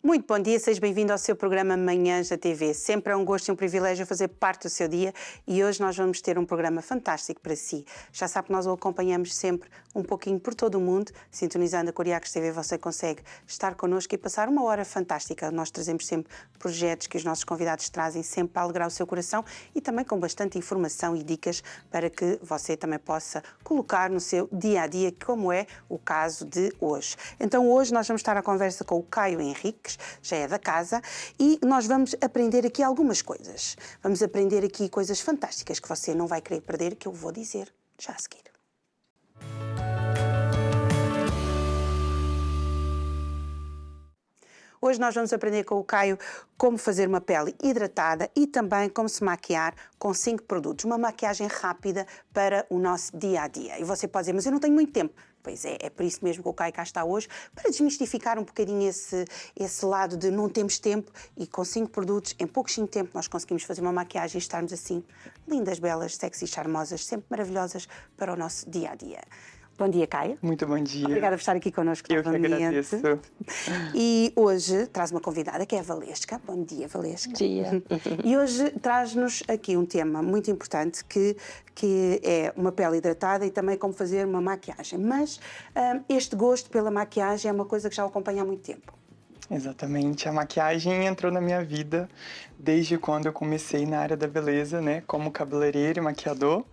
Muito bom dia, seja bem-vindo ao seu programa Manhãs da TV. Sempre é um gosto e um privilégio fazer parte do seu dia e hoje nós vamos ter um programa fantástico para si. Já sabe que nós o acompanhamos sempre um pouquinho por todo o mundo, sintonizando a Coriacos TV você consegue estar connosco e passar uma hora fantástica. Nós trazemos sempre projetos que os nossos convidados trazem sempre para alegrar o seu coração e também com bastante informação e dicas para que você também possa colocar no seu dia-a-dia, como é o caso de hoje. Então hoje nós vamos estar à conversa com o Caio Henriques, já é da casa, e nós vamos aprender aqui algumas coisas. Vamos aprender aqui coisas fantásticas que você não vai querer perder, que eu vou dizer já a seguir. Hoje nós vamos aprender com o Caio como fazer uma pele hidratada e também como se maquiar com 5 produtos. Uma maquiagem rápida para o nosso dia-a-dia. E você pode dizer, mas eu não tenho muito tempo. Pois é por isso mesmo que o Caio cá está hoje, para desmistificar um bocadinho esse lado de não temos tempo e com 5 produtos, em pouquinho tempo, nós conseguimos fazer uma maquiagem e estarmos assim, lindas, belas, sexy, charmosas, sempre maravilhosas para o nosso dia-a-dia. Bom dia, Caio. Muito bom dia. Obrigada por estar aqui connosco novamente. Eu que agradeço. E hoje traz uma convidada que é a Valesca. Bom dia, Valesca. Bom dia. E hoje traz-nos aqui um tema muito importante que é uma pele hidratada e também como fazer uma maquiagem. Mas este gosto pela maquiagem é uma coisa que já o acompanha há muito tempo. Exatamente. A maquiagem entrou na minha vida desde quando eu comecei na área da beleza, né? Como cabeleireiro e maquiador.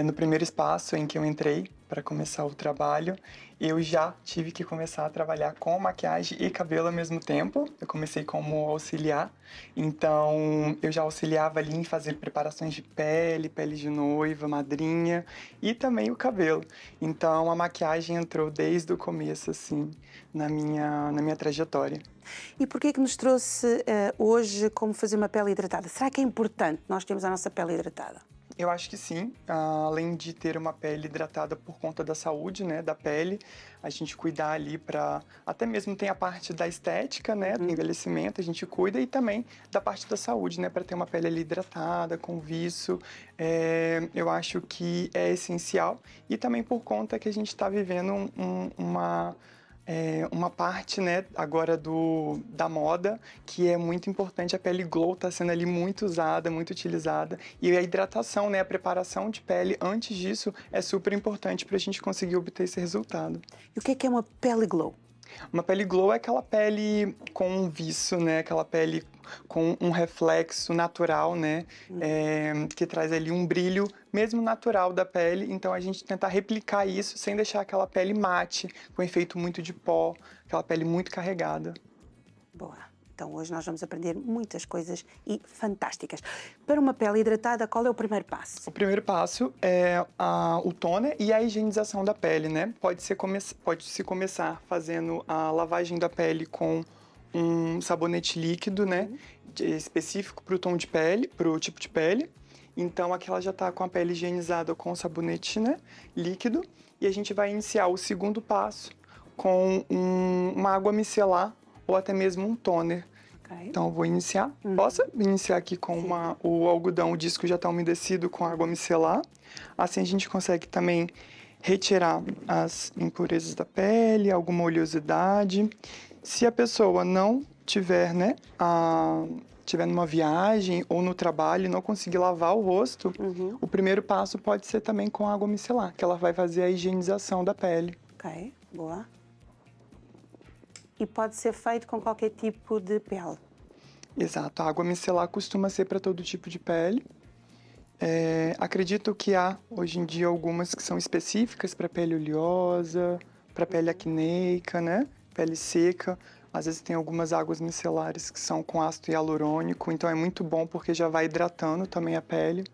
No primeiro espaço em que eu entrei para começar o trabalho, eu já tive que começar a trabalhar com maquiagem e cabelo ao mesmo tempo. Eu comecei como auxiliar, então eu já auxiliava ali em fazer preparações de pele de noiva, madrinha e também o cabelo. Então a maquiagem entrou desde o começo, assim, na minha trajetória. E por que nos trouxe hoje como fazer uma pele hidratada? Será que é importante nós termos a nossa pele hidratada? Eu acho que sim, além de ter uma pele hidratada por conta da saúde, né, da pele, a gente cuidar ali para, até mesmo tem a parte da estética, né, do envelhecimento, a gente cuida e também da parte da saúde, né, para ter uma pele ali hidratada, com viço, eu acho que é essencial e também por conta que a gente está vivendo uma parte, né, agora da moda, que é muito importante. A pele glow está sendo ali muito usada, muito utilizada. E a hidratação, né, a preparação de pele antes disso é super importante para a gente conseguir obter esse resultado. E o que é uma pele glow? Uma pele glow é aquela pele com um viço, né? Aquela pele com um reflexo natural, né? Que traz ali um brilho mesmo natural da pele. Então a gente tenta replicar isso sem deixar aquela pele mate, com efeito muito de pó, aquela pele muito carregada. Boa. Então hoje nós vamos aprender muitas coisas e fantásticas. Para uma pele hidratada, qual é o primeiro passo? O primeiro passo é o toner e a higienização da pele, né? Pode-se começar fazendo a lavagem da pele com um sabonete líquido, né? Específico para o tom de pele, para o tipo de pele. Então aqui ela já está com a pele higienizada com o sabonete, né, líquido. E a gente vai iniciar o segundo passo com uma água micelar ou até mesmo um toner. Okay. Então eu vou iniciar. Posso iniciar aqui com o algodão, o disco já está umedecido com água micelar. Assim a gente consegue também retirar as impurezas da pele, alguma oleosidade. Se a pessoa não tiver, né, tiver numa viagem ou no trabalho e não conseguir lavar o rosto, o primeiro passo pode ser também com água micelar, que ela vai fazer a higienização da pele. Ok, boa. E pode ser feito com qualquer tipo de pele? Exato, a água micelar costuma ser para todo tipo de pele. Acredito que há, hoje em dia, algumas que são específicas para pele oleosa, para pele acneica, né? Pele seca. Às vezes tem algumas águas micelares que são com ácido hialurônico, então é muito bom porque já vai hidratando também a pele.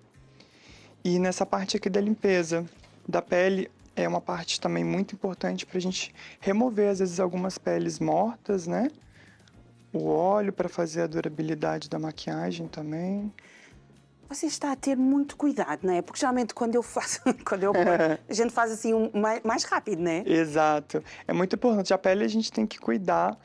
E nessa parte aqui da limpeza da pele, é uma parte também muito importante para a gente remover, às vezes, algumas peles mortas, né? O óleo para fazer a durabilidade da maquiagem também. Você está a ter muito cuidado, não é? Porque geralmente quando eu faço, a gente faz assim mais rápido, não é? Exato. É muito importante. A pele a gente tem que cuidar.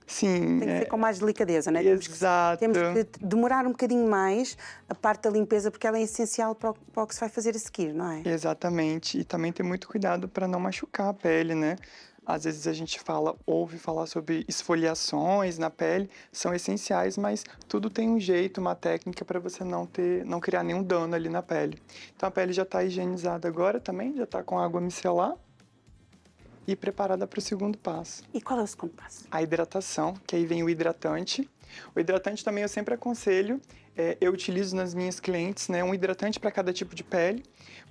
Sim, tem que ser com mais delicadeza, não é? Exato. Temos que demorar um bocadinho mais a parte da limpeza, porque ela é essencial para o que se vai fazer a seguir, não é? Exatamente. E também ter muito cuidado para não machucar a pele, né? Às vezes a gente ouve falar sobre esfoliações na pele, são essenciais, mas tudo tem um jeito, uma técnica para você não criar nenhum dano ali na pele. Então a pele já está higienizada agora também, já está com água micelar e preparada para o segundo passo. E qual é o segundo passo? A hidratação, que aí vem o hidratante. O hidratante também eu sempre aconselho, eu utilizo nas minhas clientes, né, um hidratante para cada tipo de pele,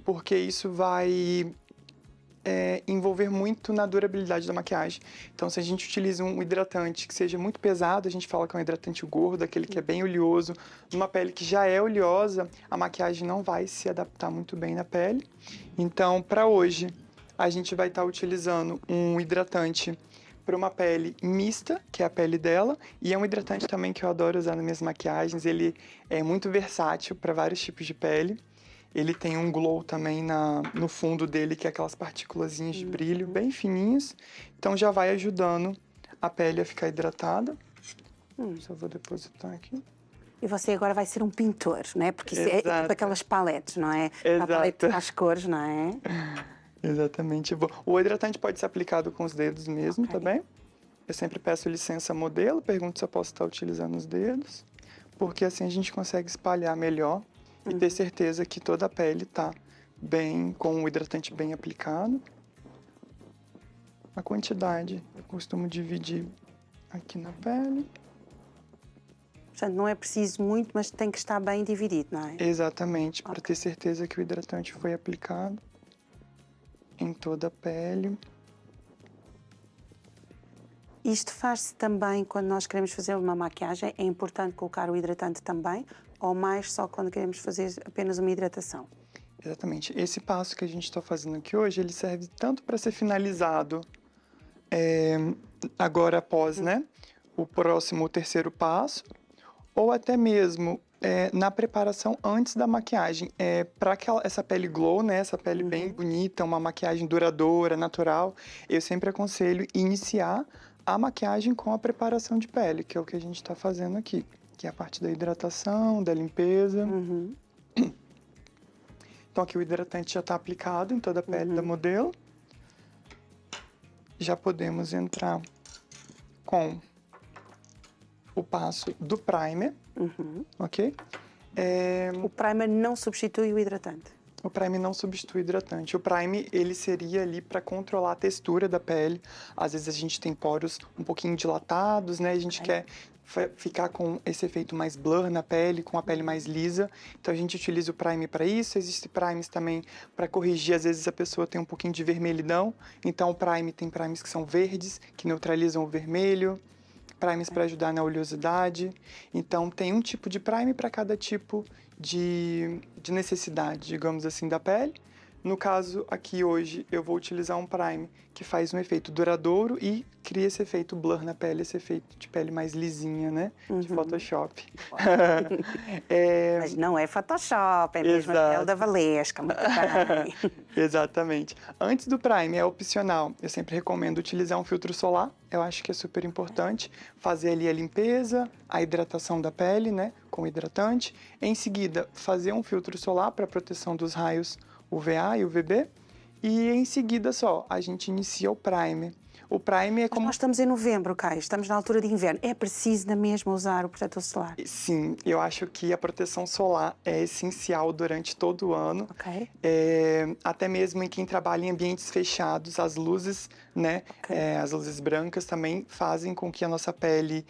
porque isso vai envolver muito na durabilidade da maquiagem. Então, se a gente utiliza um hidratante que seja muito pesado, a gente fala que é um hidratante gordo, aquele que é bem oleoso, numa pele que já é oleosa, a maquiagem não vai se adaptar muito bem na pele. Então, para hoje, a gente vai estar utilizando um hidratante para uma pele mista, que é a pele dela, e é um hidratante também que eu adoro usar nas minhas maquiagens. Ele é muito versátil para vários tipos de pele. Ele tem um glow também no fundo dele, que é aquelas partículazinhas de brilho bem fininhas. Então já vai ajudando a pele a ficar hidratada. Só vou depositar aqui. E você agora vai ser um pintor, não é? Porque isso é tipo aquelas paletes, não é? Exato. A palete às cores, não é? Exatamente. O hidratante pode ser aplicado com os dedos mesmo, tá bem? Eu sempre peço licença modelo, pergunto se eu posso estar utilizando os dedos, porque assim a gente consegue espalhar melhor e ter certeza que toda a pele tá bem, com o hidratante bem aplicado. A quantidade eu costumo dividir aqui na pele. Portanto, não é preciso muito, mas tem que estar bem dividido, não é? Exatamente, para ter certeza que o hidratante foi aplicado em toda a pele. Isto faz-se também quando nós queremos fazer uma maquiagem? É importante colocar o hidratante também? Ou mais só quando queremos fazer apenas uma hidratação? Exatamente. Esse passo que a gente está fazendo aqui hoje, ele serve tanto para ser finalizado agora após, né, o terceiro passo, ou até mesmo na preparação antes da maquiagem. Para essa pele glow, né, essa pele bem bonita, uma maquiagem duradoura, natural, eu sempre aconselho iniciar a maquiagem com a preparação de pele, que é o que a gente está fazendo aqui, que é a parte da hidratação, da limpeza. Então aqui o hidratante já está aplicado em toda a pele da modelo. Já podemos entrar com o passo do primer, ok? O primer não substitui o hidratante? O primer não substitui o hidratante. O primer, ele seria ali para controlar a textura da pele. Às vezes a gente tem poros um pouquinho dilatados, né? A gente quer ficar com esse efeito mais blur na pele, com a pele mais lisa. Então a gente utiliza o primer para isso. Existem primers também para corrigir, às vezes a pessoa tem um pouquinho de vermelhidão. Então tem primers que são verdes, que neutralizam o vermelho. Primers para ajudar na oleosidade. Então tem um tipo de primer para cada tipo de necessidade, digamos assim, da pele. No caso aqui hoje eu vou utilizar um primer que faz um efeito duradouro e cria esse efeito blur na pele, esse efeito de pele mais lisinha, né? De Photoshop. Mas não é Photoshop, é mesmo a pele da Valesca, muito bem. Exatamente. Antes do primer é opcional. Eu sempre recomendo utilizar um filtro solar. Eu acho que é super importante fazer ali a limpeza, a hidratação da pele, né? Com hidratante. Em seguida, fazer um filtro solar para proteção dos raios UVA e UVB. E em seguida só, a gente inicia o primer. O primer é como... Nós estamos em novembro, Caio, estamos na altura de inverno. É preciso na mesma usar o protetor solar? Sim, eu acho que a proteção solar é essencial durante todo o ano. Até mesmo em quem trabalha em ambientes fechados, as luzes, né? As luzes brancas também fazem com que a nossa pele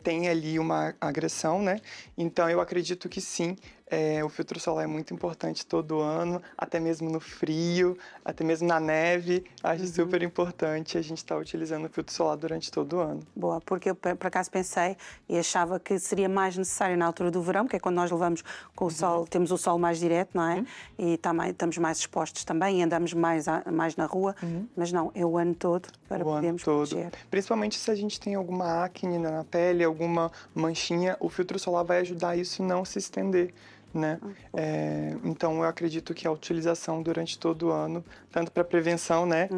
tenha ali uma agressão, né? Então eu acredito que sim. O filtro solar é muito importante todo ano, até mesmo no frio, até mesmo na neve. Acho super importante a gente estar utilizando o filtro solar durante todo o ano. Boa, porque eu por acaso pensei e achava que seria mais necessário na altura do verão, que é quando nós levamos com o sol, temos o sol mais direto, não é? E estamos mais expostos também, e andamos mais na rua, mas não, é o ano todo para podermos proteger. Principalmente se a gente tem alguma acne na pele, alguma manchinha, o filtro solar vai ajudar isso não se estender. Né? Então eu acredito que a utilização durante todo o ano, tanto para prevenção, né,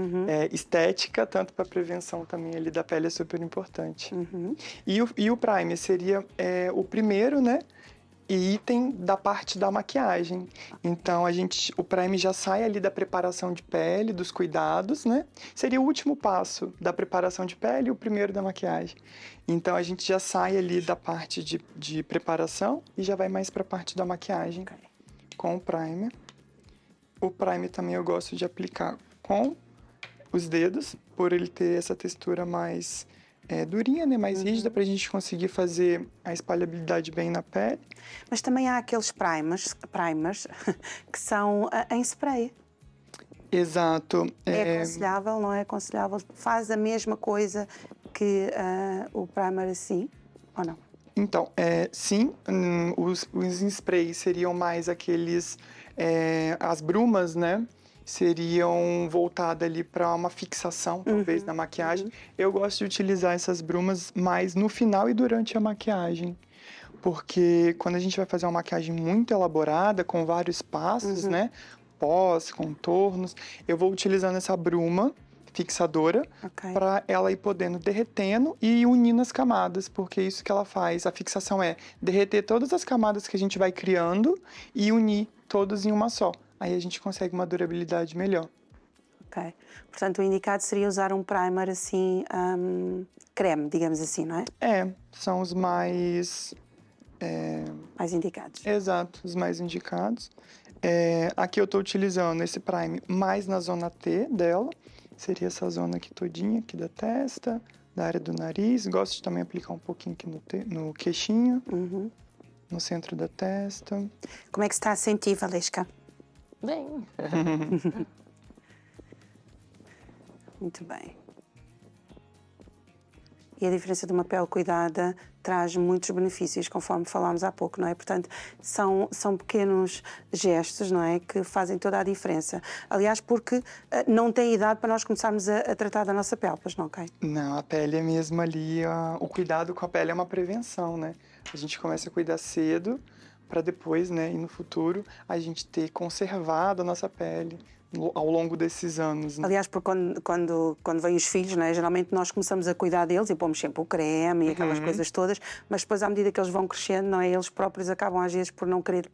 estética, tanto para prevenção também ali da pele é super importante. E o primer seria o primeiro, né? item da parte da maquiagem. Então, o primer já sai ali da preparação de pele, dos cuidados, né? Seria o último passo da preparação de pele e o primeiro da maquiagem. Então, a gente já sai ali da parte de preparação e já vai mais para a parte da maquiagem com o primer. O primer também eu gosto de aplicar com os dedos, por ele ter essa textura mais durinha, né? Mais rígida, pra gente conseguir fazer a espalhabilidade bem na pele. Mas também há aqueles primers que são em spray. Exato. É aconselhável, não é aconselhável? Faz a mesma coisa que o primer assim, ou não? Então, sim, os sprays seriam mais aqueles... as brumas, né? Seriam voltadas ali para uma fixação, talvez, na maquiagem. Eu gosto de utilizar essas brumas mais no final e durante a maquiagem. Porque quando a gente vai fazer uma maquiagem muito elaborada, com vários passos, né? Pós, contornos, eu vou utilizando essa bruma fixadora para ela ir podendo derretendo e unindo as camadas, porque isso que ela faz. A fixação é derreter todas as camadas que a gente vai criando e unir todas em uma só. Aí a gente consegue uma durabilidade melhor. Ok. Portanto, o indicado seria usar um primer assim, creme, digamos assim, não é? São os mais... mais indicados. Exato, os mais indicados. Aqui eu estou utilizando esse primer mais na zona T dela. Seria essa zona aqui todinha, aqui da testa, da área do nariz. Gosto de também aplicar um pouquinho aqui no queixinho, no centro da testa. Como é que se está a sentir, Valesca? Bem. Muito bem. E a diferença de uma pele cuidada traz muitos benefícios, conforme falámos há pouco, não é? Portanto, são pequenos gestos, não é? Que fazem toda a diferença. Aliás, porque não tem idade para nós começarmos a tratar da nossa pele, pois não, ok? Não, a pele é mesmo ali, o cuidado com a pele é uma prevenção, né? A gente começa a cuidar cedo para depois, né, e no futuro, a gente ter conservado a nossa pele ao longo desses anos. Né? Aliás, porque quando vêm os filhos, não é? Geralmente nós começamos a cuidar deles e pomos sempre o creme e aquelas coisas todas, mas depois, à medida que eles vão crescendo, não é? Eles próprios acabam, às vezes, por não querer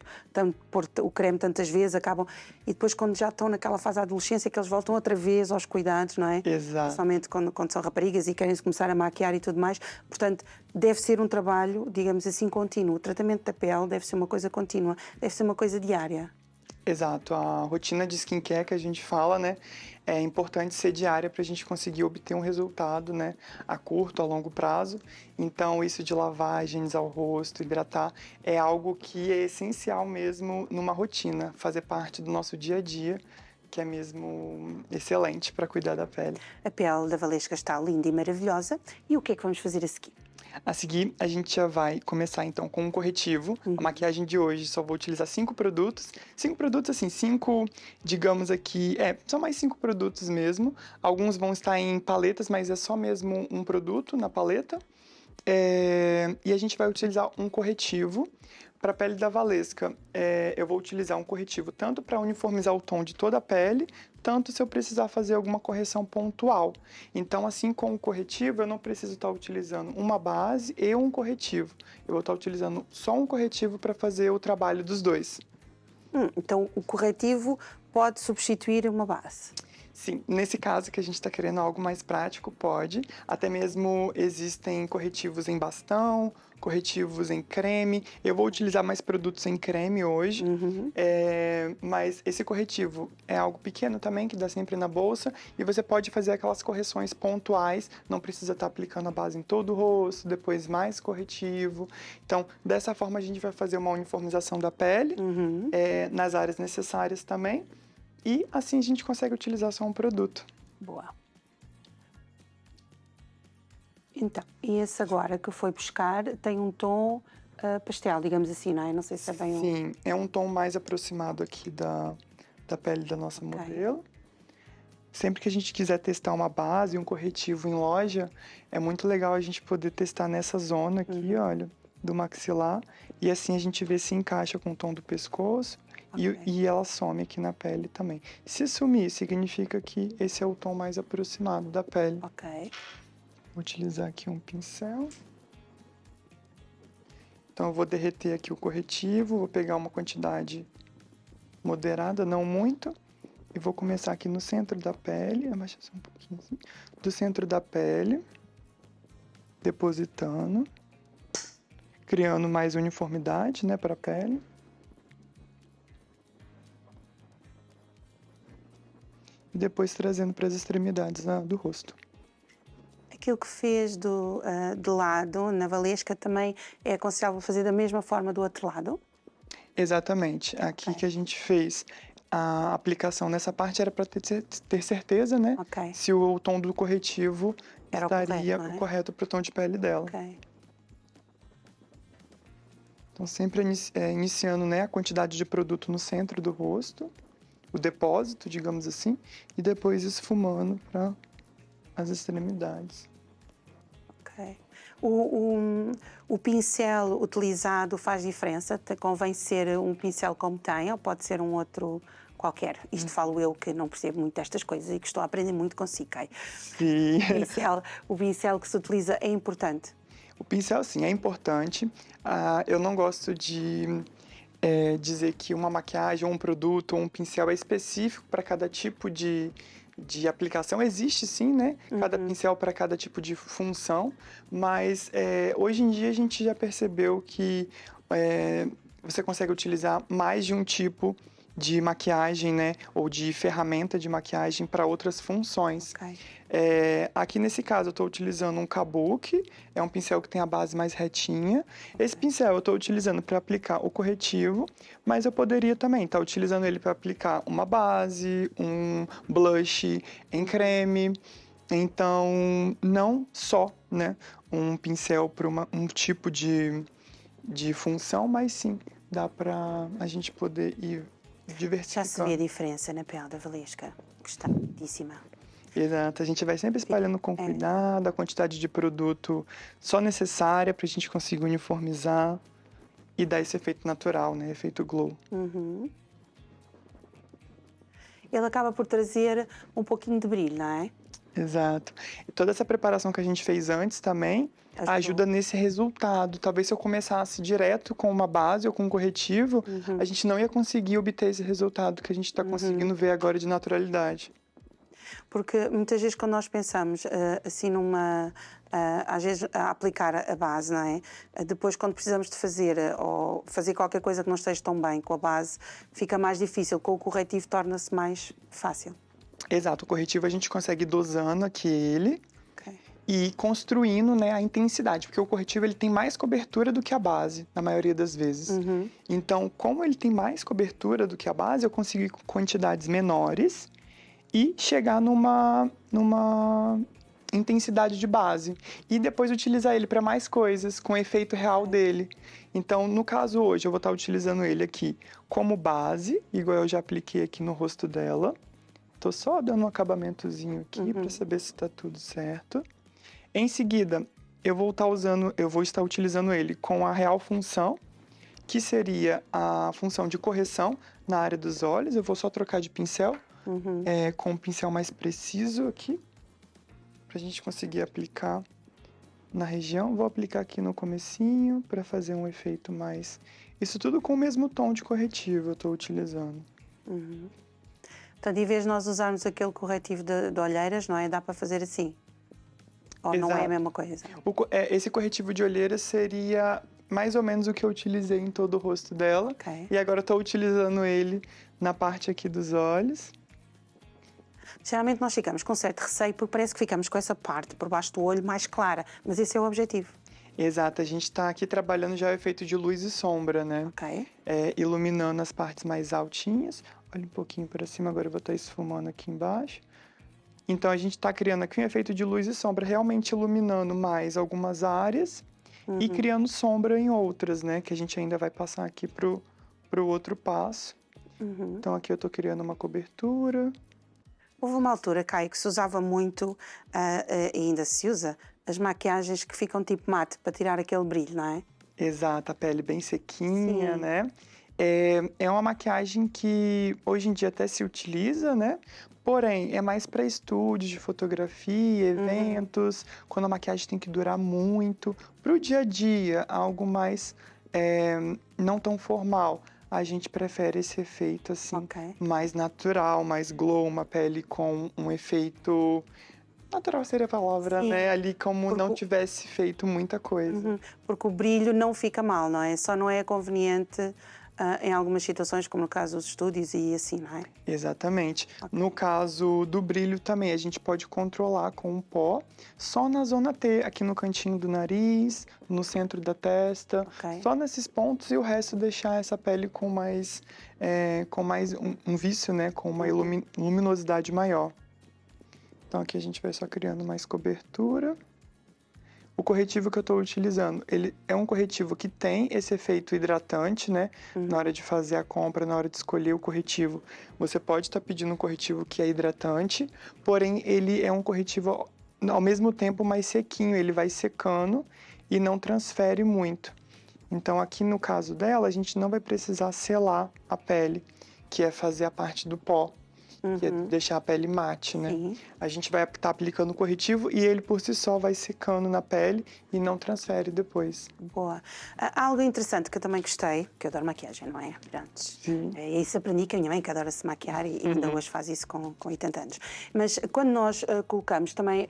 pôr o creme tantas vezes, acabam... E depois, quando já estão naquela fase da adolescência, que eles voltam outra vez aos cuidados, não é? Exato. Principalmente quando são raparigas e querem se começar a maquiar e tudo mais. Portanto, deve ser um trabalho, digamos assim, contínuo. O tratamento da pele deve ser uma coisa contínua, deve ser uma coisa diária. Exato, a rotina de skincare que a gente fala, né, é importante ser diária para a gente conseguir obter um resultado, né, a curto, a longo prazo. Então, isso de lavar, higienizar o rosto, hidratar, é algo que é essencial mesmo numa rotina, fazer parte do nosso dia a dia, que é mesmo excelente para cuidar da pele. A pele da Valesca está linda e maravilhosa. E o que é que vamos fazer a seguir? A seguir, a gente já vai começar, então, com um corretivo. A maquiagem de hoje só vou utilizar 5 produtos. 5 produtos, assim, 5, digamos aqui... são mais 5 produtos mesmo. Alguns vão estar em paletas, mas é só mesmo um produto na paleta. E a gente vai utilizar um corretivo. Para a pele da Valesca, eu vou utilizar um corretivo tanto para uniformizar o tom de toda a pele, tanto se eu precisar fazer alguma correção pontual. Então, assim como o corretivo, eu não preciso estar utilizando uma base e um corretivo. Eu vou estar utilizando só um corretivo para fazer o trabalho dos dois. Então, o corretivo pode substituir uma base? Sim, nesse caso que a gente está querendo algo mais prático, pode. Até mesmo existem corretivos em bastão, corretivos em creme. Eu vou utilizar mais produtos em creme hoje, mas esse corretivo é algo pequeno também, que dá sempre na bolsa, e você pode fazer aquelas correções pontuais, não precisa estar aplicando a base em todo o rosto, depois mais corretivo. Então, dessa forma a gente vai fazer uma uniformização da pele, nas áreas necessárias também, e assim a gente consegue utilizar só um produto. Boa. Então, e esse agora que foi buscar tem um tom pastel, digamos assim, não é? Não sei se é bem... Sim, é um tom mais aproximado aqui da pele da nossa modelo. Sempre que a gente quiser testar uma base, um corretivo em loja, é muito legal a gente poder testar nessa zona aqui, olha, do maxilar. E assim a gente vê se encaixa com o tom do pescoço. E ela some aqui na pele também. Se sumir, significa que esse é o tom mais aproximado da pele. Ok. Vou utilizar aqui um pincel. Então, eu vou derreter aqui o corretivo, vou pegar uma quantidade moderada, não muito, e vou começar aqui no centro da pele, abaixar só um pouquinho assim, do centro da pele, depositando, criando mais uniformidade, né, para a pele. E depois trazendo para as extremidades do rosto. Aquilo que fez de lado, na valesca, também é aconselhável fazer da mesma forma do outro lado? Exatamente. Aqui que a gente fez a aplicação nessa parte era para ter certeza, né? Ok. Se o tom do corretivo Era estaria o correto, não é? correto para o tom de pele dela. Ok. Então, sempre iniciando, né, a quantidade de produto no centro do rosto, o depósito, digamos assim, e depois esfumando para as extremidades. Ok. O pincel utilizado faz diferença? Convém ser um pincel como tem ou pode ser um outro qualquer? Isto falo eu que não percebo muito destas coisas e que estou a aprender muito consigo, Caio. Sim. O pincel que se utiliza é importante? O pincel, sim, é importante. Eu não gosto de dizer que uma maquiagem, ou um produto, ou um pincel é específico para cada tipo de aplicação. Existe, sim, né? Cada pincel para cada tipo de função, mas hoje em dia a gente já percebeu que você consegue utilizar mais de um tipo de maquiagem, né? Ou de ferramenta de maquiagem para outras funções. Ok. Aqui nesse caso eu estou utilizando um kabuki, é um pincel que tem a base mais retinha. Esse pincel eu estou utilizando para aplicar o corretivo, mas eu poderia também estar utilizando ele para aplicar uma base, um blush em creme. Então, não só, né, um pincel para um tipo de função, mas sim, dá para a gente poder ir diversificando. Já se vê a diferença na pele da valesca, que está lindíssima. Exato, a gente vai sempre espalhando com cuidado, a quantidade de produto só necessária para a gente conseguir uniformizar e dar esse efeito natural, né? Efeito glow. Ele acaba por trazer um pouquinho de brilho, não é? Exato. E toda essa preparação que a gente fez antes também ajuda nesse resultado. Talvez se eu começasse direto com uma base ou com um corretivo, a gente não ia conseguir obter esse resultado que a gente está conseguindo ver agora de naturalidade. Porque muitas vezes quando nós pensamos assim às vezes a aplicar a base, não é? Depois quando precisamos de fazer ou fazer qualquer coisa que não esteja tão bem com a base, fica mais difícil, com o corretivo torna-se mais fácil. Exato, o corretivo a gente consegue ir dosando aqui ele Ok. e construindo, né, a intensidade, porque o corretivo ele tem mais cobertura do que a base, na maioria das vezes. Então, como ele tem mais cobertura do que a base, eu consigo ir com quantidades menores e chegar numa intensidade de base. E depois utilizar ele para mais coisas, com o efeito real dele. Então, no caso hoje, eu vou estar utilizando ele aqui como base, igual eu já apliquei aqui no rosto dela. Tô só dando um acabamentozinho aqui para saber se está tudo certo. Em seguida, eu vou estar utilizando ele com a real função, que seria a função de correção na área dos olhos. Eu vou só trocar de pincel. Com um pincel mais preciso aqui, para a gente conseguir aplicar na região. Vou aplicar aqui no comecinho, para fazer um efeito mais... Isso tudo com o mesmo tom de corretivo eu estou utilizando. Portanto, em vez de nós usarmos aquele corretivo de olheiras, não é? Dá para fazer assim? Ou não é a mesma coisa? Esse corretivo de olheiras seria mais ou menos o que eu utilizei em todo o rosto dela. Ok. E agora eu estou utilizando ele na parte aqui dos olhos. Geralmente nós ficamos com certo receio porque parece que ficamos com essa parte por baixo do olho mais clara, mas esse é o objetivo. Exato, a gente está aqui trabalhando já o efeito de luz e sombra, né? Ok. Iluminando as partes mais altinhas. Olha um pouquinho para cima, agora eu vou estar esfumando aqui embaixo. Então a gente está criando aqui um efeito de luz e sombra, realmente iluminando mais algumas áreas e criando sombra em outras, né? Que a gente ainda vai passar aqui pro outro passo. Então aqui eu estou criando uma cobertura. Houve uma altura, Caio, que se usava muito, e ainda se usa, as maquiagens que ficam tipo mate, para tirar aquele brilho, não é? Exato, a pele bem sequinha, Sim. né? É uma maquiagem que hoje em dia até se utiliza, né? Porém, é mais para estúdios de fotografia, eventos, quando a maquiagem tem que durar muito. Para o dia a dia, algo mais não tão formal. A gente prefere esse efeito assim, Ok. mais natural, mais glow, uma pele com um efeito natural seria a palavra, Sim, né? Ali como não porque tivesse feito muita coisa. porque o brilho não fica mal, não é? Só não é conveniente em algumas situações, como no caso dos estúdios e assim, não é? Exatamente. No caso do brilho também, a gente pode controlar com um pó só na zona T, aqui no cantinho do nariz, no centro da testa, Ok. só nesses pontos e o resto deixar essa pele com mais, um vício, né? Com uma luminosidade maior. Então aqui a gente vai só criando mais cobertura. O corretivo que eu estou utilizando, ele é um corretivo que tem esse efeito hidratante, né? Na hora de fazer a compra, na hora de escolher o corretivo, você pode estar pedindo um corretivo que é hidratante, porém ele é um corretivo ao mesmo tempo mais sequinho, ele vai secando e não transfere muito. Então aqui no caso dela, a gente não vai precisar selar a pele, que é fazer a parte do pó. Que é deixar a pele mate, né? Sim. A gente vai estar aplicando o corretivo e ele por si só vai secando na pele e não transfere depois. Boa. Há algo interessante que eu também gostei, que eu adoro maquiagem, não é? Antes. Sim. É isso aprendi que a minha mãe que adora se maquiar e ainda hoje faz isso com 80 anos. Mas quando nós colocamos também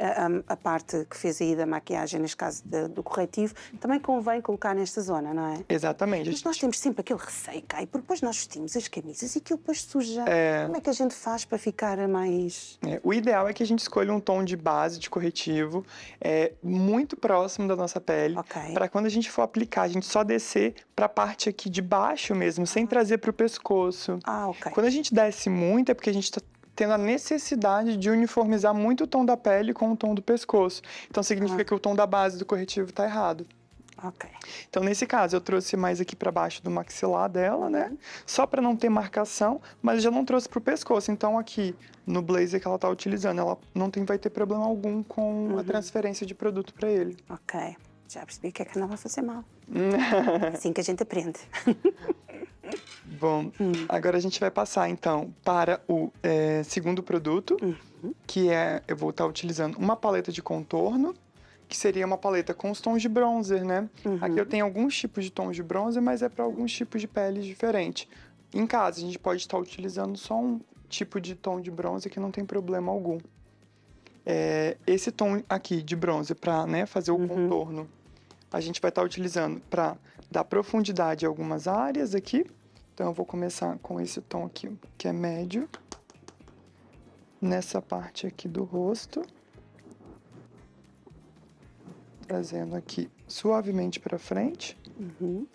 a parte que fez aí da maquiagem, neste caso do corretivo, também convém colocar nesta zona, não é? Exatamente. Mas nós temos sempre aquele receio, Kai, porque depois nós vestimos as camisas e aquilo depois suja. Como é que a gente faz para ficar mais... O ideal é que a gente escolha um tom de base de corretivo muito próximo da nossa pele, Ok. para quando a gente for aplicar, a gente só descer para a parte aqui de baixo mesmo, sem trazer para o pescoço. Ah, ok. Quando a gente desce muito é porque a gente está tendo a necessidade de uniformizar muito o tom da pele com o tom do pescoço. Então significa que o tom da base do corretivo está errado. Ok. Então, nesse caso, eu trouxe mais aqui para baixo do maxilar dela, né? Só para não ter marcação, mas eu já não trouxe para o pescoço. Então, aqui no blazer que ela está utilizando, ela não vai ter problema algum com a transferência de produto para ele. Ok. Já percebi que é que não vai fazer mal. É assim que a gente aprende. Bom, agora a gente vai passar, então, para o segundo produto, que eu vou estar utilizando uma paleta de contorno, que seria uma paleta com os tons de bronzer, né? Aqui eu tenho alguns tipos de tons de bronzer, mas é para alguns tipos de peles diferentes. Em casa, a gente pode estar utilizando só um tipo de tom de bronzer que não tem problema algum. Esse tom aqui de bronzer para fazer o contorno, a gente vai estar utilizando para dar profundidade em algumas áreas aqui. Então eu vou começar com esse tom aqui, que é médio, nessa parte aqui do rosto. Trazendo aqui suavemente para frente.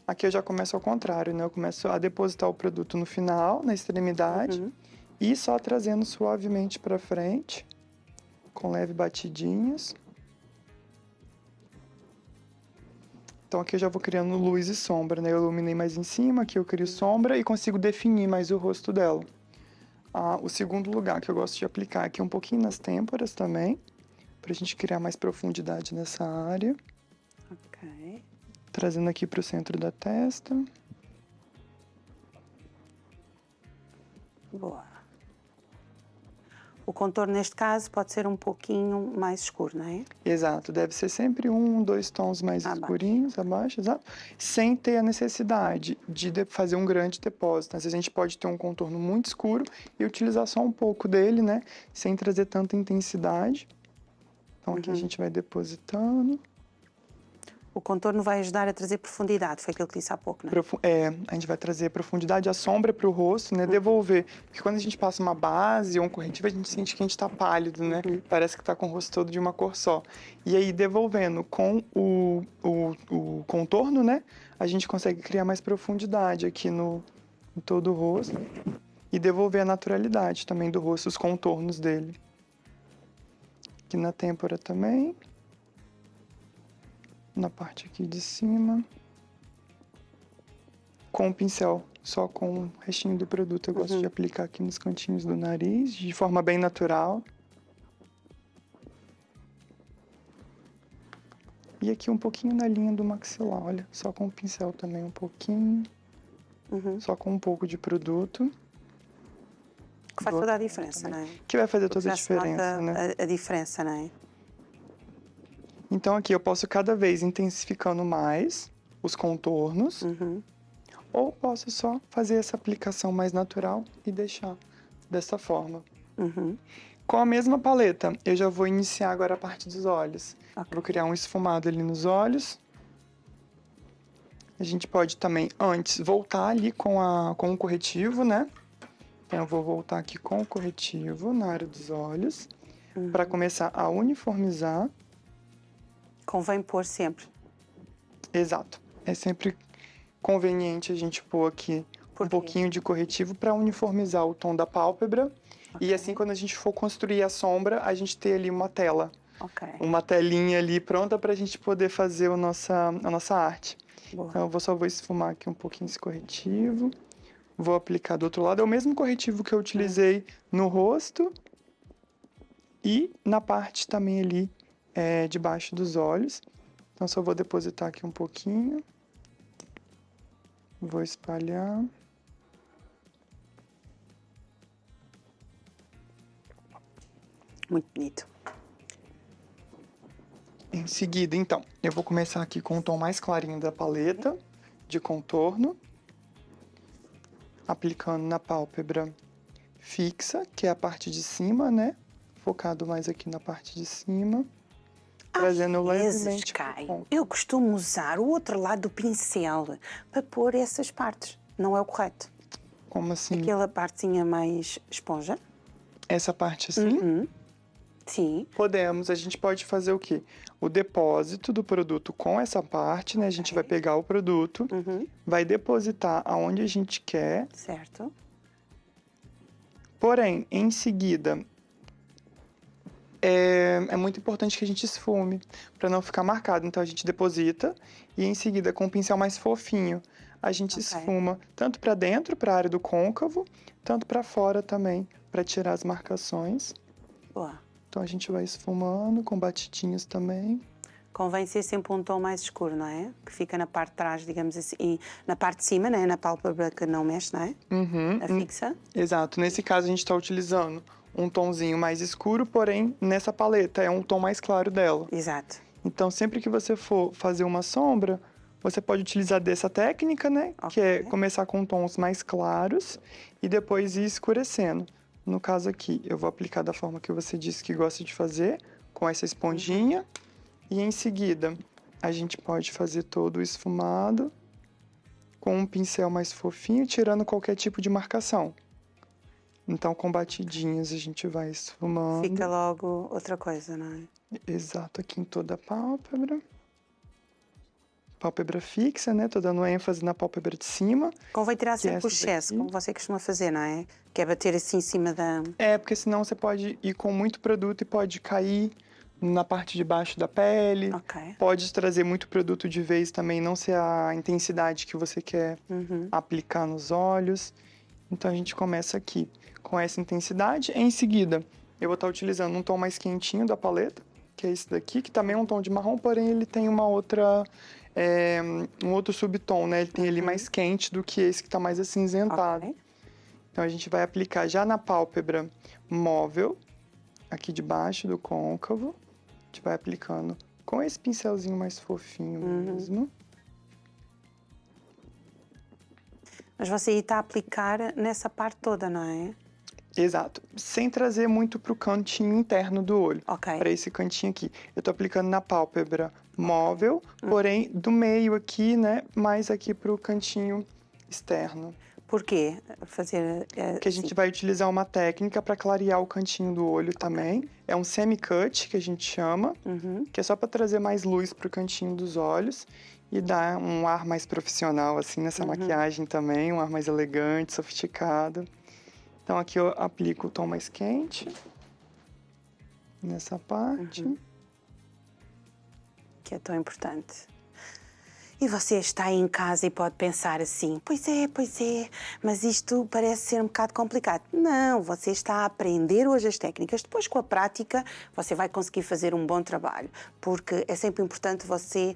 Aqui eu já começo ao contrário, né? Eu começo a depositar o produto no final, na extremidade, e só trazendo suavemente para frente, com leve batidinhas. Então aqui eu já vou criando luz e sombra, né? Eu iluminei mais em cima, aqui eu crio sombra e consigo definir mais o rosto dela. O segundo lugar que eu gosto de aplicar aqui um pouquinho nas têmporas também, pra gente criar mais profundidade nessa área. Ok. Trazendo aqui pro centro da testa. Boa. O contorno, neste caso, pode ser um pouquinho mais escuro, não é? Exato, deve ser sempre 2 tons mais escurinhos, abaixo, exato. Sem ter a necessidade de fazer um grande depósito. Às vezes a gente pode ter um contorno muito escuro e utilizar só um pouco dele, né? Sem trazer tanta intensidade. Então aqui a gente vai depositando. O contorno vai ajudar a trazer profundidade, foi aquilo que disse há pouco, não é? A gente vai trazer profundidade, a sombra para o rosto, né? Devolver. Porque quando a gente passa uma base ou um corretivo, a gente sente que a gente está pálido, né? Parece que está com o rosto todo de uma cor só. E aí, devolvendo com o contorno, né? A gente consegue criar mais profundidade aqui em todo o rosto. E devolver a naturalidade também do rosto, os contornos dele. Aqui na têmpora também. Na parte aqui de cima. Com o pincel, só com o restinho do produto. Eu gosto de aplicar aqui nos cantinhos do nariz, de forma bem natural. E aqui um pouquinho na linha do maxilar, olha. Só com o pincel também um pouquinho. Só com um pouco de produto. Que faz toda a diferença, não é? Que vai fazer toda a Já se diferença, nota né? a diferença, não é? Então aqui eu posso cada vez intensificando mais os contornos. Ou posso só fazer essa aplicação mais natural e deixar dessa forma. Com a mesma paleta, eu já vou iniciar agora a parte dos olhos. Vou criar um esfumado ali nos olhos. A gente pode também, antes, voltar ali com o corretivo, né? Então, eu vou voltar aqui com o corretivo na área dos olhos, para começar a uniformizar. Convém pôr sempre. Exato. É sempre conveniente a gente pôr aqui um pouquinho de corretivo para uniformizar o tom da pálpebra. E assim, quando a gente for construir a sombra, a gente ter ali uma tela. Uma telinha ali pronta para a gente poder fazer a nossa arte. Então, eu só vou esfumar aqui um pouquinho esse corretivo. Vou aplicar do outro lado. É o mesmo corretivo que eu utilizei no rosto e na parte também ali debaixo dos olhos. Então, só vou depositar aqui um pouquinho. Vou espalhar. Muito bonito. Em seguida, então, eu vou começar aqui com o tom mais clarinho da paleta de contorno. Aplicando na pálpebra fixa, que é a parte de cima, né? Focado mais aqui na parte de cima. Trazendo levemente Caio, eu costumo usar o outro lado do pincel para pôr essas partes. Não é o correto? Como assim? Aquela partezinha mais esponja. Essa parte assim? Sim. Podemos. A gente pode fazer o quê? O depósito do produto com essa parte, né? A gente vai pegar o produto, vai depositar aonde a gente quer. Certo. Porém, em seguida, é muito importante que a gente esfume, para não ficar marcado. Então, a gente deposita e, em seguida, com um pincel mais fofinho, a gente esfuma tanto para dentro, para a área do côncavo, tanto para fora também, para tirar as marcações. Boa. Então, a gente vai esfumando com batidinhas também. Convém ser sempre um tom mais escuro, não é? Que fica na parte de trás, digamos assim, e na parte de cima, né? Na pálpebra que não mexe, não é? A fixa. Exato. Nesse caso, a gente está utilizando um tomzinho mais escuro, porém, nessa paleta é um tom mais claro dela. Exato. Então, sempre que você for fazer uma sombra, você pode utilizar dessa técnica, né? Que é começar com tons mais claros e depois ir escurecendo. No caso aqui, eu vou aplicar da forma que você disse que gosta de fazer, com essa esponjinha. E em seguida, a gente pode fazer todo o esfumado com um pincel mais fofinho, tirando qualquer tipo de marcação. Então, com batidinhas, a gente vai esfumando. Fica logo outra coisa, não é? Exato, aqui em toda a pálpebra. Pálpebra fixa, né? Tô dando ênfase na pálpebra de cima. Convém tirar sempre o excesso, como você costuma fazer, não é? Que é bater assim em cima da... Porque senão você pode ir com muito produto e pode cair na parte de baixo da pele. Pode trazer muito produto de vez também, não ser a intensidade que você quer aplicar nos olhos. Então, a gente começa aqui com essa intensidade. Em seguida, eu vou estar utilizando um tom mais quentinho da paleta, que é esse daqui, que também é um tom de marrom, porém ele tem uma outra... um outro subtom, né? Ele tem ele mais quente do que esse que está mais acinzentado. Então, a gente vai aplicar já na pálpebra móvel, aqui debaixo do côncavo. A gente vai aplicando com esse pincelzinho mais fofinho mesmo. Mas você está a aplicar nessa parte toda, não é? Exato. Sem trazer muito para o cantinho interno do olho. Para esse cantinho aqui. Eu estou aplicando na pálpebra móvel, porém do meio aqui, né? Mais aqui para o cantinho externo. Por quê? Fazer Porque a gente vai utilizar uma técnica para clarear o cantinho do olho também. É um semi-cut, que a gente chama, que é só para trazer mais luz para o cantinho dos olhos e dar um ar mais profissional, assim, nessa maquiagem também, um ar mais elegante, sofisticado. Então, aqui eu aplico o tom mais quente, nessa parte. Que é tão importante. E você está aí em casa e pode pensar assim, pois é, mas isto parece ser um bocado complicado. Não, você está a aprender hoje as técnicas. Depois, com a prática, você vai conseguir fazer um bom trabalho. Porque é sempre importante você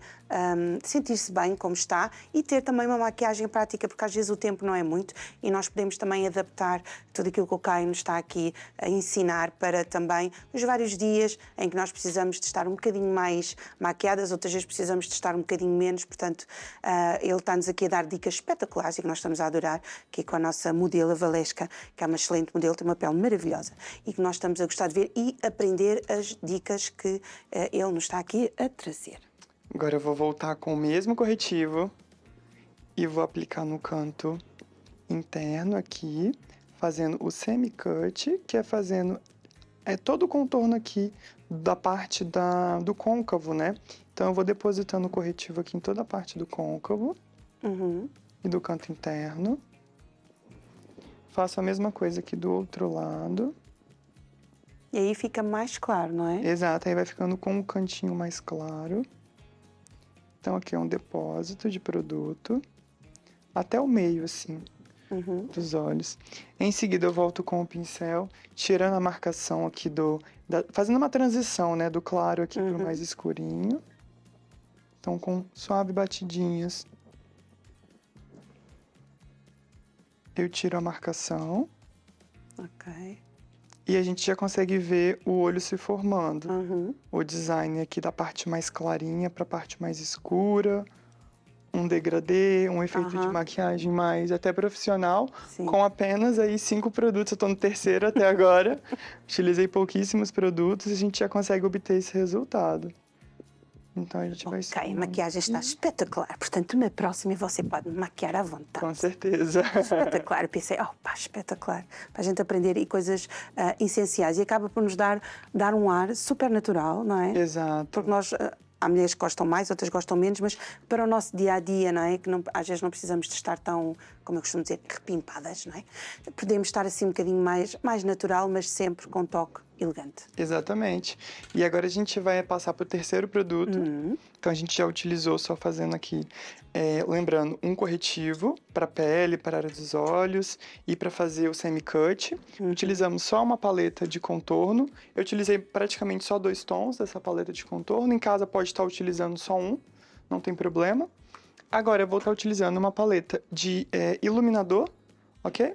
sentir-se bem como está e ter também uma maquiagem prática, porque às vezes o tempo não é muito e nós podemos também adaptar tudo aquilo que o Caio nos está aqui a ensinar para também os vários dias em que nós precisamos de estar um bocadinho mais maquiadas, outras vezes precisamos de estar um bocadinho menos, portanto, Portanto, ele está-nos aqui a dar dicas espetaculares e que nós estamos a adorar, que é com a nossa modelo, a Valesca, que é uma excelente modelo, tem uma pele maravilhosa e que nós estamos a gostar de ver e aprender as dicas que ele nos está aqui a trazer. Agora eu vou voltar com o mesmo corretivo e vou aplicar no canto interno aqui, fazendo o semi-cut, que é fazendo todo o contorno aqui da parte do côncavo, né? Então eu vou depositando o corretivo aqui em toda a parte do côncavo e do canto interno. Faço a mesma coisa aqui do outro lado. E aí fica mais claro, não é? Exato, aí vai ficando com um cantinho mais claro. Então aqui é um depósito de produto até o meio, assim, dos olhos. Em seguida eu volto com o pincel, tirando a marcação aqui fazendo uma transição, né, do claro aqui para o mais escurinho. Então com suave batidinhas eu tiro a marcação. Ok. E a gente já consegue ver o olho se formando. O design aqui da parte mais clarinha para a parte mais escura. Um degradê, um efeito de maquiagem mais até profissional. Sim. Com apenas aí 5 produtos. Eu tô no terceiro até agora. Utilizei pouquíssimos produtos e a gente já consegue obter esse resultado. Então a gente vai... Ok, a maquiagem está espetacular. Portanto, na próxima você pode me maquiar à vontade. Com certeza. Espetacular. Eu pensei, espetacular. Para a gente aprender e coisas essenciais. E acaba por nos dar um ar super natural, não é? Exato. Porque nós... há mulheres que gostam mais, outras gostam menos, mas para o nosso dia-a-dia, não é? Que às vezes não precisamos de estar tão, como eu costumo dizer, repimpadas, não é? Podemos estar assim um bocadinho mais natural, mas sempre com um toque elegante. Exatamente. E agora a gente vai passar para o terceiro produto. Então a gente já utilizou, só fazendo aqui, lembrando, um corretivo para a pele, para a área dos olhos e para fazer o semi-cut. Utilizamos só uma paleta de contorno. Eu utilizei praticamente só 2 tons dessa paleta de contorno. Em casa pode estar utilizando só um, não tem problema. Agora eu vou estar utilizando uma paleta de iluminador, ok?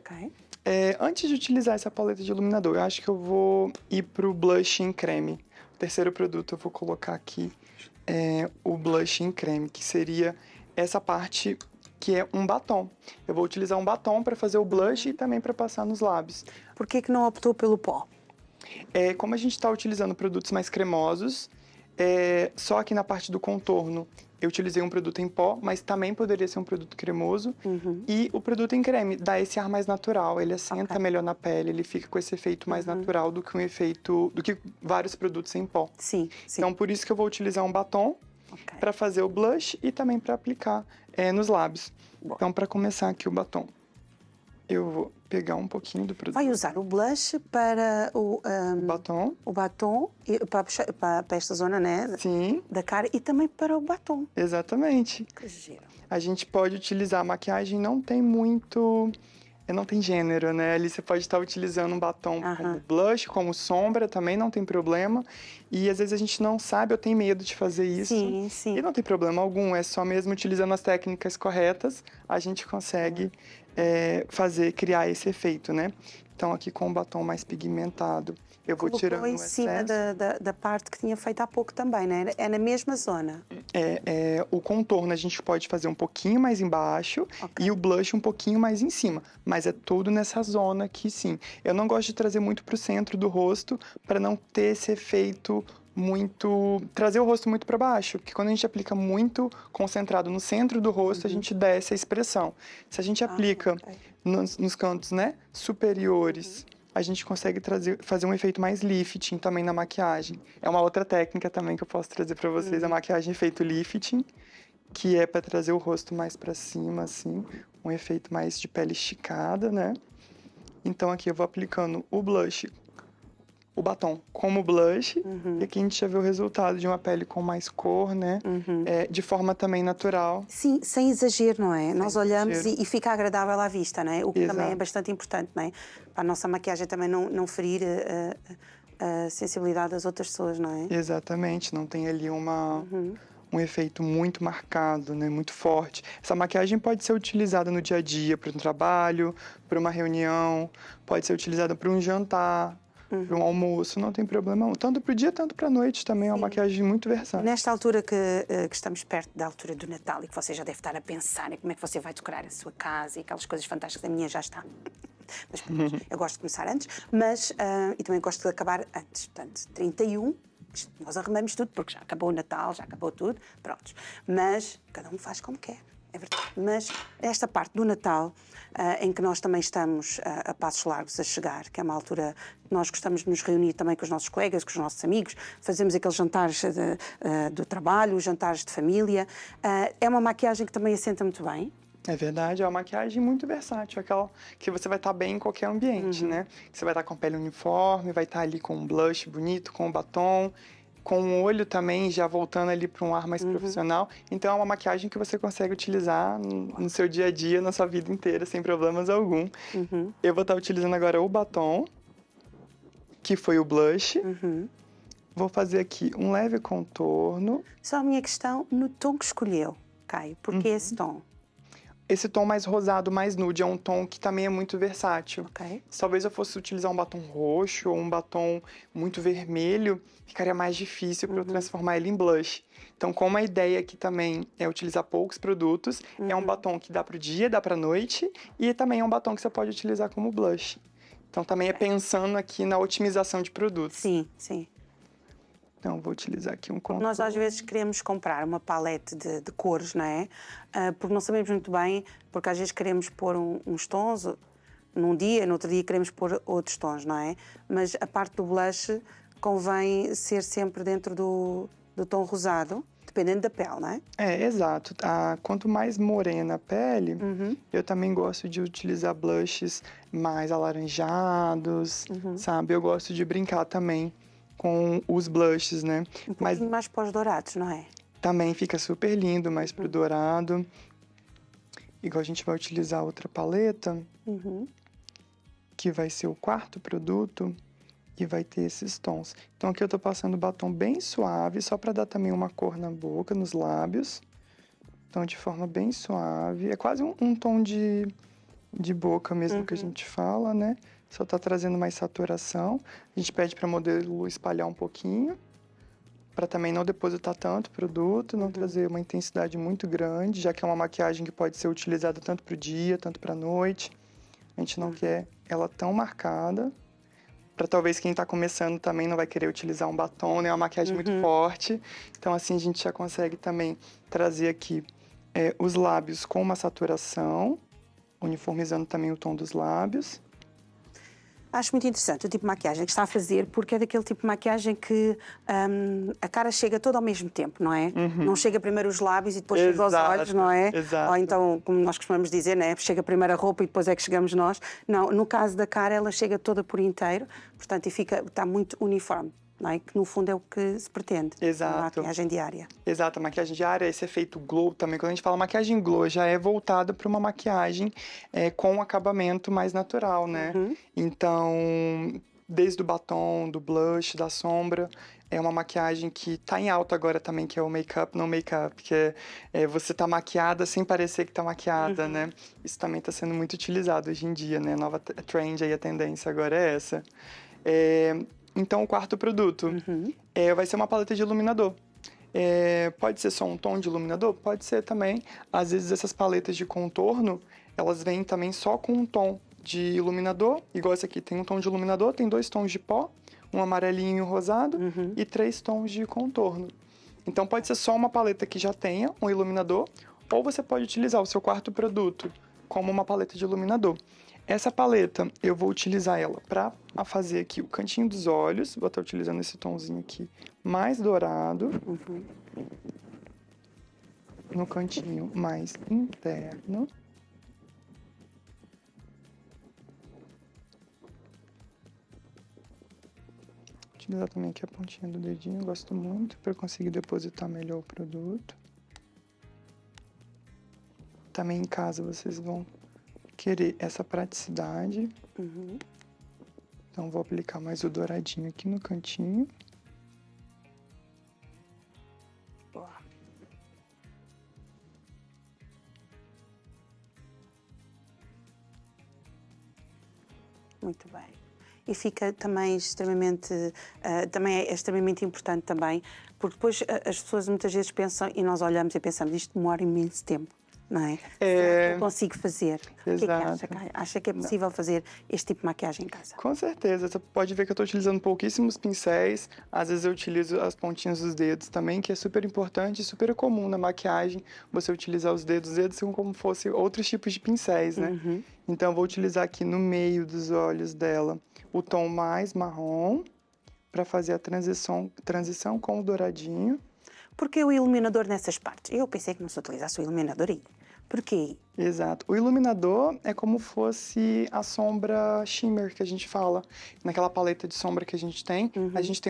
Antes de utilizar essa paleta de iluminador, eu acho que eu vou ir pro blush em creme. O terceiro produto eu vou colocar aqui o blush em creme, que seria essa parte que é um batom. Eu vou utilizar um batom para fazer o blush e também para passar nos lábios. Por que não optou pelo pó? Como a gente está utilizando produtos mais cremosos, só aqui na parte do contorno eu utilizei um produto em pó, mas também poderia ser um produto cremoso. E o produto em creme dá esse ar mais natural, ele assenta melhor na pele, ele fica com esse efeito mais natural do que vários produtos em pó. Sim. Então por isso que eu vou utilizar um batom para fazer o blush e também para aplicar nos lábios. Então para começar aqui o batom, eu vou pegar um pouquinho do produto. Vai usar o blush para o batom para esta zona, né? Sim. Da cara e também para o batom. Exatamente. Que giro. A gente pode utilizar, a maquiagem não tem gênero, né? Ali você pode estar utilizando um batom como blush, como sombra, também não tem problema. E às vezes a gente não sabe, eu tenho medo de fazer isso. Sim. E não tem problema algum, é só mesmo utilizando as técnicas corretas, a gente consegue criar esse efeito, né? Então aqui com o batom mais pigmentado, eu vou tirando o em cima da parte que tinha feito há pouco também, né? É na mesma zona. O contorno a gente pode fazer um pouquinho mais embaixo e o blush um pouquinho mais em cima. Mas é tudo nessa zona aqui, sim. Eu não gosto de trazer muito pro centro do rosto para não ter esse efeito trazer o rosto muito para baixo, porque quando a gente aplica muito concentrado no centro do rosto, a gente desce a expressão. Se a gente aplica nos cantos, né, superiores, a gente consegue fazer um efeito mais lifting também na maquiagem. É uma outra técnica também que eu posso trazer para vocês, a maquiagem efeito lifting, que é para trazer o rosto mais para cima, assim, um efeito mais de pele esticada, né? Então aqui eu vou aplicando o blush, o batom como blush, e aqui a gente já vê o resultado de uma pele com mais cor, né? De forma também natural. Sim, sem exagero, não é? Nós olhamos e fica agradável à vista, não é? O que também é bastante importante, não é? Para a nossa maquiagem também não ferir a sensibilidade das outras pessoas, não é? Exatamente, não tem ali um efeito muito marcado, né? Muito forte. Essa maquiagem pode ser utilizada no dia a dia para um trabalho, para uma reunião, pode ser utilizada para um jantar, para um almoço, não tem problema. Tanto para o dia, tanto para a noite também. É uma maquiagem muito versátil. Nesta altura que estamos perto da altura do Natal e que você já deve estar a pensar em como é que você vai decorar a sua casa e aquelas coisas fantásticas, a minha já está. Mas eu gosto de começar antes, e também gosto de acabar antes. Portanto, 31, nós arrumamos tudo, porque já acabou o Natal, já acabou tudo, pronto. Mas cada um faz como quer, é verdade. Mas esta parte do Natal, em que nós também estamos a passos largos a chegar, que é uma altura que nós gostamos de nos reunir também com os nossos colegas, com os nossos amigos, fazemos aqueles jantares do trabalho, os jantares de família. É uma maquiagem que também assenta muito bem. É verdade, é uma maquiagem muito versátil, aquela que você vai estar bem em qualquer ambiente, né? Você vai estar com a pele uniforme, vai estar ali com um blush bonito, com um batom, com o olho também já voltando ali para um ar mais profissional. Então é uma maquiagem que você consegue utilizar no seu dia a dia, na sua vida inteira, sem problemas algum. Eu vou estar utilizando agora o batom, que foi o blush. Vou fazer aqui um leve contorno. Só a minha questão, no tom que escolheu, Caio, porque esse tom? Esse tom mais rosado, mais nude, é um tom que também é muito versátil. Ok. Talvez eu fosse utilizar um batom roxo ou um batom muito vermelho, ficaria mais difícil para eu transformar ele em blush. Então, como a ideia aqui também é utilizar poucos produtos, é um batom que dá para o dia, dá para a noite, e também é um batom que você pode utilizar como blush. Então, também é pensando aqui na otimização de produtos. Sim, sim. Então, vou utilizar aqui um contorno. Nós às vezes queremos comprar uma palete de cores, não é? Porque não sabemos muito bem, porque às vezes queremos pôr uns tons num dia, no outro dia queremos pôr outros tons, não é? Mas a parte do blush convém ser sempre dentro do tom rosado, dependendo da pele, não é? É, exato. Quanto mais morena a pele, eu também gosto de utilizar blushes mais alaranjados, sabe? Eu gosto de brincar também com os blushes, né? Um pouquinho mais para os dourados, não é? Também fica super lindo, mais pro dourado. Igual a gente vai utilizar outra paleta, que vai ser o quarto produto, e vai ter esses tons. Então aqui eu tô passando batom bem suave, só para dar também uma cor na boca, nos lábios. Então de forma bem suave. É quase um tom de boca mesmo que a gente fala, né? Só tá trazendo mais saturação. A gente pede para o modelo espalhar um pouquinho, para também não depositar tanto produto, não trazer uma intensidade muito grande, já que é uma maquiagem que pode ser utilizada tanto para o dia, tanto para a noite. A gente não quer ela tão marcada, para talvez quem está começando também não vai querer utilizar um batom, né? Uma maquiagem muito forte. Então assim a gente já consegue também trazer aqui os lábios com uma saturação, uniformizando também o tom dos lábios. Acho muito interessante o tipo de maquiagem que está a fazer, porque é daquele tipo de maquiagem que a cara chega toda ao mesmo tempo, não é? Não chega primeiro os lábios e depois chega aos olhos, não é? Exato. Ou então, como nós costumamos dizer, né? Chega primeiro a roupa e depois é que chegamos nós. Não, no caso da cara, ela chega toda por inteiro, portanto, está muito uniforme. Não é? Que no fundo é o que se pretende. Exato. A maquiagem diária. Exato, a maquiagem diária, esse efeito glow também. Quando a gente fala maquiagem glow, já é voltada para uma maquiagem com um acabamento mais natural, né? Então, desde o batom, do blush, da sombra, é uma maquiagem que tá em alta agora também, que é o make-up no make-up, que você tá maquiada sem parecer que tá maquiada, né? Isso também tá sendo muito utilizado hoje em dia, né? A nova trend aí, a tendência agora é essa. Então, o quarto produto vai ser uma paleta de iluminador. Pode ser só um tom de iluminador? Pode ser também. Às vezes, essas paletas de contorno, elas vêm também só com um tom de iluminador. Igual essa aqui, tem um tom de iluminador, tem 2 tons de pó, um amarelinho e um rosado, e 3 tons de contorno. Então, pode ser só uma paleta que já tenha um iluminador, ou você pode utilizar o seu quarto produto como uma paleta de iluminador. Essa paleta, eu vou utilizar ela para fazer aqui o cantinho dos olhos. Vou estar utilizando esse tomzinho aqui mais dourado. No cantinho mais interno. Utilizar também aqui a pontinha do dedinho, eu gosto muito, para conseguir depositar melhor o produto. Também em casa vocês vão querer essa praticidade. Então, vou aplicar mais o douradinho aqui no cantinho. Boa. Muito bem. e fica também também é extremamente importante também, porque depois as pessoas muitas vezes pensam, e nós olhamos e pensamos, isto demora imenso tempo, não é? Será que eu consigo fazer? O que é que acha? Acha que é possível fazer este tipo de maquiagem em casa? Com certeza. Você pode ver que eu estou utilizando pouquíssimos pincéis. Às vezes eu utilizo as pontinhas dos dedos também, que é super importante e super comum na maquiagem você utilizar os dedos. Os dedos são como se fossem outros tipos de pincéis, né? Então eu vou utilizar aqui no meio dos olhos dela o tom mais marrom para fazer a transição com o douradinho. Por que o iluminador nessas partes? Eu pensei que não se utilizasse o iluminador aí. Porquê? Exato. O iluminador é como fosse a sombra shimmer que a gente fala. Naquela paleta de sombra que a gente tem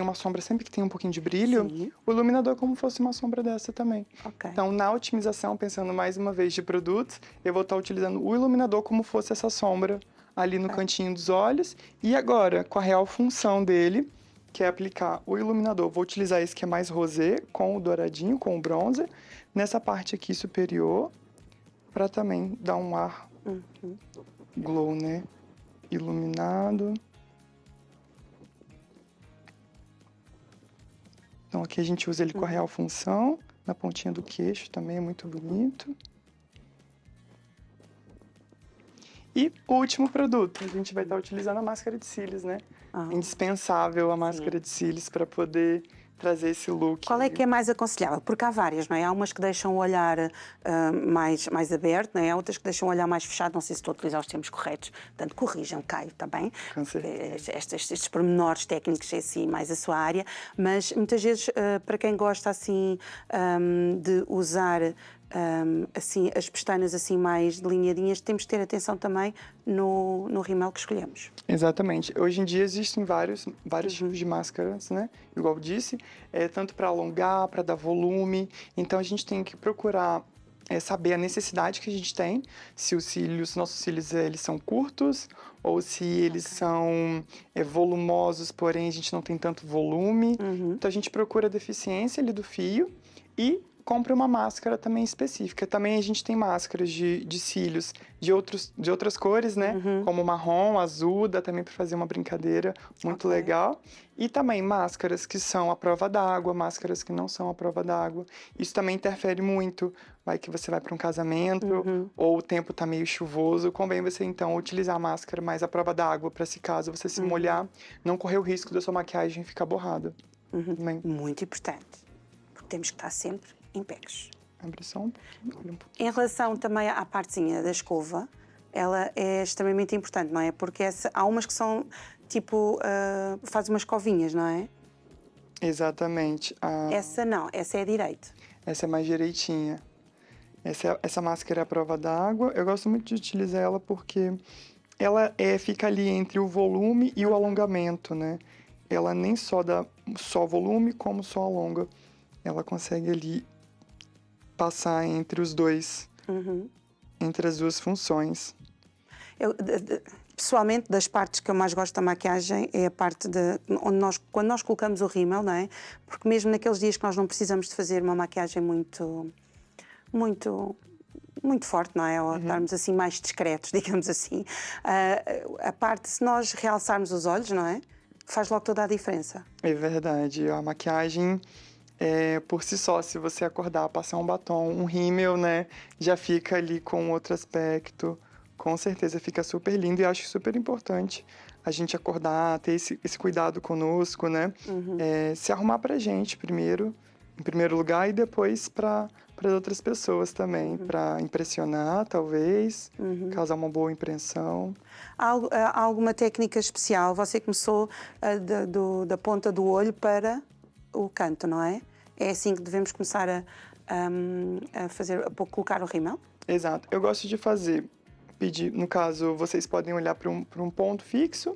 uma sombra sempre que tem um pouquinho de brilho. Sim. O iluminador é como fosse uma sombra dessa também. Ok. Então, na otimização, pensando mais uma vez de produtos, eu vou estar utilizando o iluminador como fosse essa sombra ali no cantinho dos olhos. E agora, com a real função dele, que é aplicar o iluminador, vou utilizar esse que é mais rosé, com o douradinho, com o bronzer, nessa parte aqui superior, para também dar um ar glow, né? Iluminado. Então aqui a gente usa ele com a real função, na pontinha do queixo também é muito bonito. E o último produto, a gente vai estar utilizando a máscara de cílios, né? Indispensável a máscara de cílios para poder trazer esse look. Qual é que é mais aconselhável? Porque há várias, não é? Há umas que deixam o olhar mais aberto, não é? Há outras que deixam o olhar mais fechado. Não sei se estou a utilizar os termos corretos. Portanto, corrijam, Caio, também. Com certeza. Estes pormenores técnicos é assim mais a sua área. Mas muitas vezes, para quem gosta assim de usar assim, as pestanas assim mais delineadinhas, temos de ter atenção também no rímel que escolhemos. Exatamente. Hoje em dia existem vários tipos de máscaras, né? Igual eu disse, tanto para alongar, para dar volume. Então a gente tem que procurar saber a necessidade que a gente tem, se os nossos cílios eles são curtos ou se eles são volumosos, porém a gente não tem tanto volume. Então a gente procura a deficiência ali do fio e compra uma máscara também específica. Também a gente tem máscaras de cílios de outras cores, né? Como marrom, azul, dá também para fazer uma brincadeira muito legal. E também máscaras que são à prova d'água, máscaras que não são à prova d'água. Isso também interfere muito. Vai que você vai para um casamento ou o tempo está meio chuvoso, convém você então utilizar a máscara mais à prova d'água para se caso você se molhar, não correr o risco da sua maquiagem ficar borrada. Muito importante, porque temos que estar sempre em pés. Abre só um pouquinho. Em relação também à partezinha da escova, ela é extremamente importante, não é? Porque há umas que são tipo, faz umas covinhas, não é? Exatamente. Essa não, essa é a direita. Essa é mais direitinha. Essa máscara é à prova d'água. Eu gosto muito de utilizar ela porque ela fica ali entre o volume e o alongamento, né? Ela nem só dá só volume, como só alonga. Ela consegue ali passar entre os dois, entre as duas funções. Pessoalmente, das partes que eu mais gosto da maquiagem é a parte onde quando nós colocamos o rímel, não é? Porque mesmo naqueles dias que nós não precisamos de fazer uma maquiagem muito forte, não é? Ou estarmos assim mais discretos, digamos assim. A parte, se nós realçarmos os olhos, não é? Faz logo toda a diferença. É verdade. A maquiagem, por si só, se você acordar, passar um batom, um rímel, né? Já fica ali com outro aspecto. Com certeza fica super lindo e acho super importante a gente acordar, ter esse cuidado conosco, né? Se arrumar pra gente primeiro, em primeiro lugar, e depois para outras pessoas também, para impressionar, talvez, causar uma boa impressão. Há alguma técnica especial? Você começou da ponta do olho para o canto, não é? É assim que devemos começar a colocar o rímel? Exato. Eu gosto de pedir, no caso, vocês podem olhar para um ponto fixo,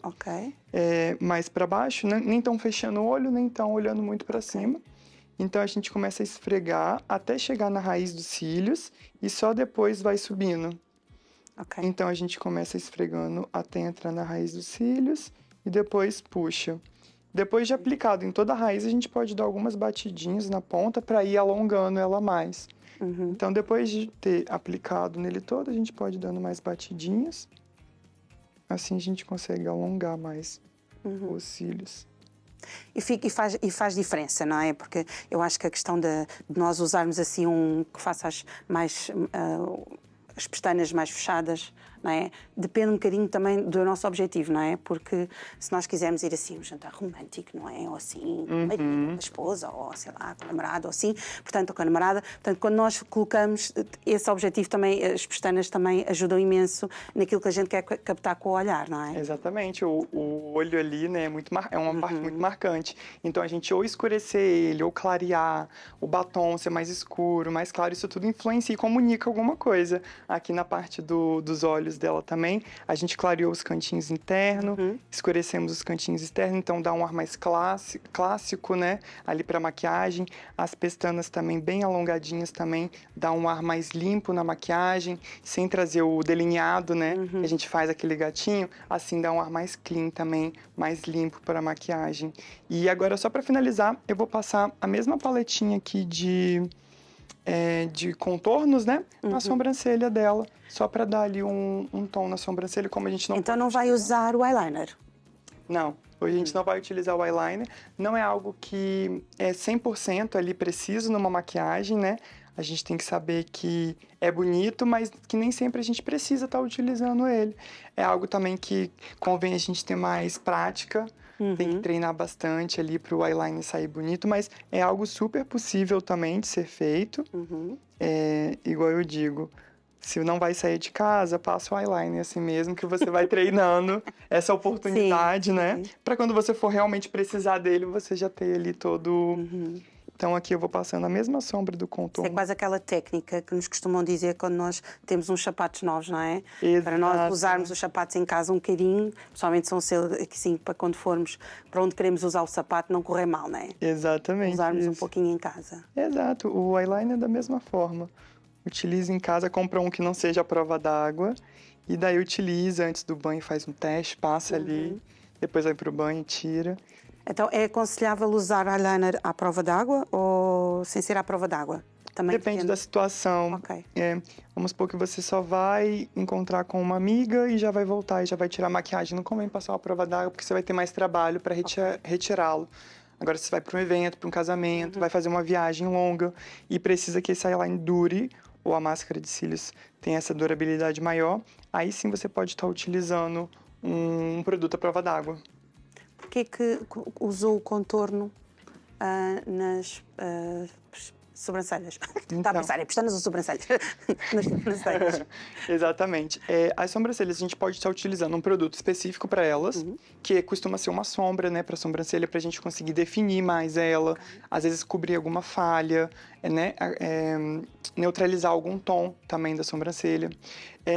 mais para baixo, nem tão fechando o olho, nem tão olhando muito para cima. Então a gente começa a esfregar até chegar na raiz dos cílios e só depois vai subindo. Então a gente começa esfregando até entrar na raiz dos cílios e depois puxa. Depois de aplicado em toda a raiz, a gente pode dar algumas batidinhas na ponta para ir alongando ela mais. Então, depois de ter aplicado nele todo, a gente pode ir dando mais batidinhas. Assim a gente consegue alongar mais. os cílios. E faz diferença, não é? Porque eu acho que a questão de nós usarmos assim que faça as pestanas mais fechadas, não é? Depende um bocadinho também do nosso objetivo, não é? Porque se nós quisermos ir assim, um jantar romântico, não é? Ou assim, com a esposa, ou sei lá, com a namorada, ou assim, portanto, ou com a namorada. Portanto, quando nós colocamos esse objetivo também, as pestanas também ajudam imenso naquilo que a gente quer captar com o olhar, não é? Exatamente, o olho ali, né, é uma parte muito marcante. Então, a gente ou escurecer ele, ou clarear, o batom ser mais escuro, mais claro, isso tudo influencia e comunica alguma coisa. Aqui na parte dos olhos dela também, a gente clareou os cantinhos internos, escurecemos os cantinhos externos, então dá um ar mais clássico, né, ali para maquiagem. As pestanas também bem alongadinhas também, dá um ar mais limpo na maquiagem, sem trazer o delineado, né, que a gente faz aquele gatinho, assim dá um ar mais clean também, mais limpo para a maquiagem. E agora, só para finalizar, eu vou passar a mesma paletinha aqui de contornos, né? Na sobrancelha dela, só para dar ali um tom na sobrancelha, como a gente não Então não vai usar o eyeliner? Não, hoje a gente não vai utilizar o eyeliner, não é algo que é 100% ali preciso numa maquiagem, né? A gente tem que saber que é bonito, mas que nem sempre a gente precisa estar utilizando ele. É algo também que convém a gente ter mais prática, tem que treinar bastante ali para o eyeliner sair bonito, mas é algo super possível também de ser feito. Igual eu digo, se não vai sair de casa, passa o eyeliner assim mesmo, que você vai treinando essa oportunidade, né? Para quando você for realmente precisar dele, você já ter ali todo... Então, aqui eu vou passando a mesma sombra do contorno. Isso é quase aquela técnica que nos costumam dizer quando nós temos uns sapatos novos, não é? Exato. Para nós usarmos os sapatos em casa um bocadinho, principalmente são assim, para quando formos para onde queremos usar o sapato, não correr mal, não é? Exatamente. Usarmos um pouquinho em casa. Exato. O eyeliner é da mesma forma. Utiliza em casa, compra um que não seja à prova d'água, e daí utiliza antes do banho, faz um teste, passa ali, depois vai pro banho e tira. Então, é aconselhável usar eyeliner à prova d'água ou sem ser à prova d'água? Também Depende da situação. Ok. Vamos supor que você só vai encontrar com uma amiga e já vai voltar e já vai tirar a maquiagem. Não convém passar uma prova d'água porque você vai ter mais trabalho para retirá-lo. Agora, se você vai para um evento, para um casamento, vai fazer uma viagem longa e precisa que esse eyeliner dure, ou a máscara de cílios tem essa durabilidade maior, aí sim você pode estar utilizando um produto à prova d'água. Por que usou o contorno nas sobrancelhas? Está a pensar, é pestanas ou sobrancelhas? Nas sobrancelhas. Exatamente. As sobrancelhas, a gente pode estar utilizando um produto específico para elas, que costuma ser uma sombra, né, para a sobrancelha, para a gente conseguir definir mais ela, às vezes cobrir alguma falha, né, neutralizar algum tom também da sobrancelha.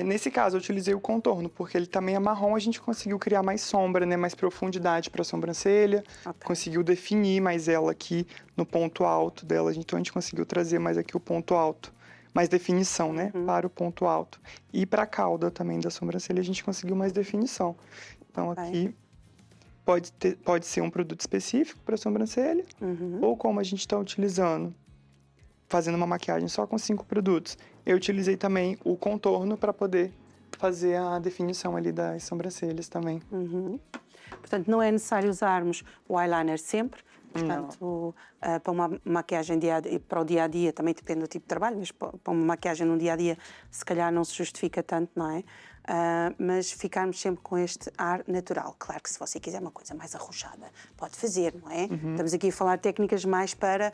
Nesse caso, eu utilizei o contorno, porque ele também é marrom, a gente conseguiu criar mais sombra, né, mais profundidade para a sobrancelha, conseguiu definir mais ela aqui no ponto alto dela, então a gente conseguiu trazer mais aqui o ponto alto, mais definição, né, para o ponto alto. E para a cauda também da sobrancelha a gente conseguiu mais definição. Então aqui pode ser um produto específico para a sobrancelha, ou como a gente está utilizando, fazendo uma maquiagem só com 5 produtos. Eu utilizei também o contorno para poder fazer a definição ali das sobrancelhas também. Portanto, não é necessário usarmos o eyeliner sempre. Portanto, para uma maquiagem para o dia-a-dia, também depende do tipo de trabalho, mas para uma maquiagem no dia-a-dia, se calhar não se justifica tanto, não é? Mas ficarmos sempre com este ar natural. Claro que se você quiser uma coisa mais arrojada, pode fazer, não é? Estamos aqui a falar de técnicas mais para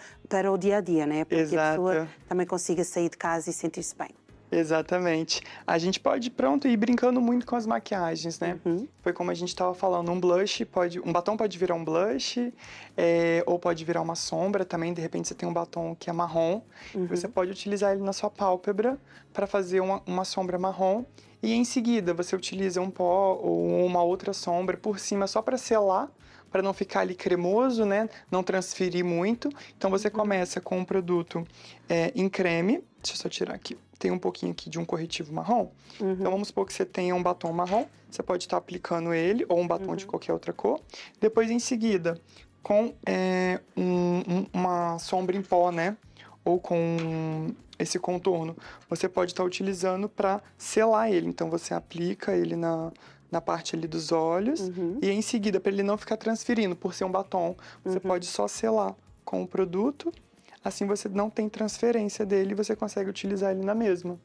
o dia-a-dia, não é? Para que a pessoa também consiga sair de casa e sentir-se bem. Exatamente. A gente pode, ir brincando muito com as maquiagens, né? Foi como a gente estava falando, um batom pode virar um blush, ou pode virar uma sombra também. De repente você tem um batom que é marrom, você pode utilizar ele na sua pálpebra para fazer uma sombra marrom. E em seguida você utiliza um pó ou uma outra sombra por cima só para selar, para não ficar ali cremoso, né? Não transferir muito. Então você começa com um produto em creme. Deixa eu só tirar aqui. Tem um pouquinho aqui de um corretivo marrom. Então vamos supor que você tenha um batom marrom. Você pode estar aplicando ele, ou um batom de qualquer outra cor. Depois, em seguida, com uma sombra em pó, né? Ou com esse contorno, você pode estar utilizando para selar ele. Então você aplica ele na parte ali dos olhos. E em seguida, para ele não ficar transferindo, por ser um batom, você pode só selar com o produto. Assim você não tem transferência dele e você consegue utilizar ele na mesma.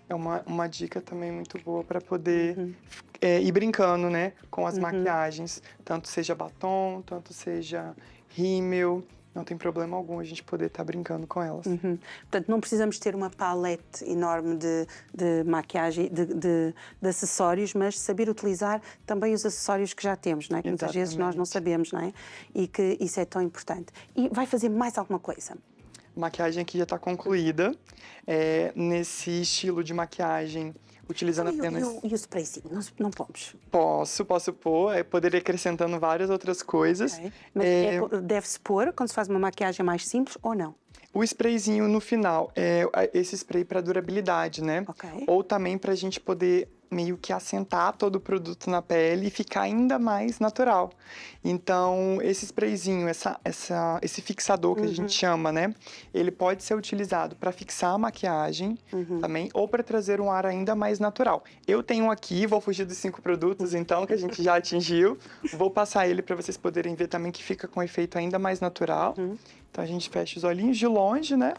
É uma dica também muito boa para poder ir brincando, né, com as maquiagens. Tanto seja batom, tanto seja rímel. Não tem problema algum a gente poder estar brincando com elas. Portanto, não precisamos ter uma palete enorme de maquiagem, de acessórios, mas saber utilizar também os acessórios que já temos, não é? Que muitas vezes nós não sabemos, não é? E que isso é tão importante. E vai fazer mais alguma coisa? A maquiagem aqui já está concluída. Nesse estilo de maquiagem, utilizando apenas... E o sprayzinho? Não pomos? Posso pôr. Poderia ir acrescentando várias outras coisas. Okay. Mas deve-se pôr quando se faz uma maquiagem mais simples ou não? O sprayzinho no final, esse spray para durabilidade, né? Okay. Ou também para a gente poder meio que assentar todo o produto na pele e ficar ainda mais natural. Então, esse sprayzinho, esse fixador que a gente chama, né? Ele pode ser utilizado para fixar a maquiagem também, ou para trazer um ar ainda mais natural. Eu tenho aqui, vou fugir dos 5 produtos, então, que a gente já atingiu. Vou passar ele para vocês poderem ver também que fica com um efeito ainda mais natural. Então, a gente fecha os olhinhos de longe, né?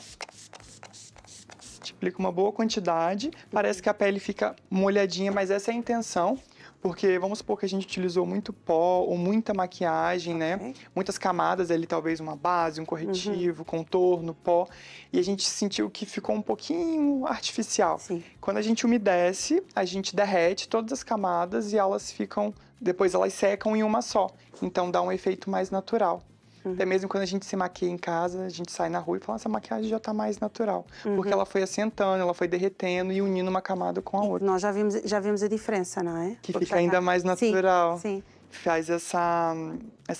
Aplica uma boa quantidade, parece que a pele fica molhadinha, mas essa é a intenção, porque vamos supor que a gente utilizou muito pó ou muita maquiagem, né? Muitas camadas ali, talvez uma base, um corretivo, contorno, pó, e a gente sentiu que ficou um pouquinho artificial. Sim. Quando a gente umedece, a gente derrete todas as camadas e elas ficam, depois elas secam em uma só, então dá um efeito mais natural. Até mesmo quando a gente se maquia em casa, a gente sai na rua e fala, essa maquiagem já tá mais natural. Porque ela foi assentando, ela foi derretendo e unindo uma camada com a outra. Nós já vimos a diferença, não é? Que fica ainda mais natural. Sim. Faz essa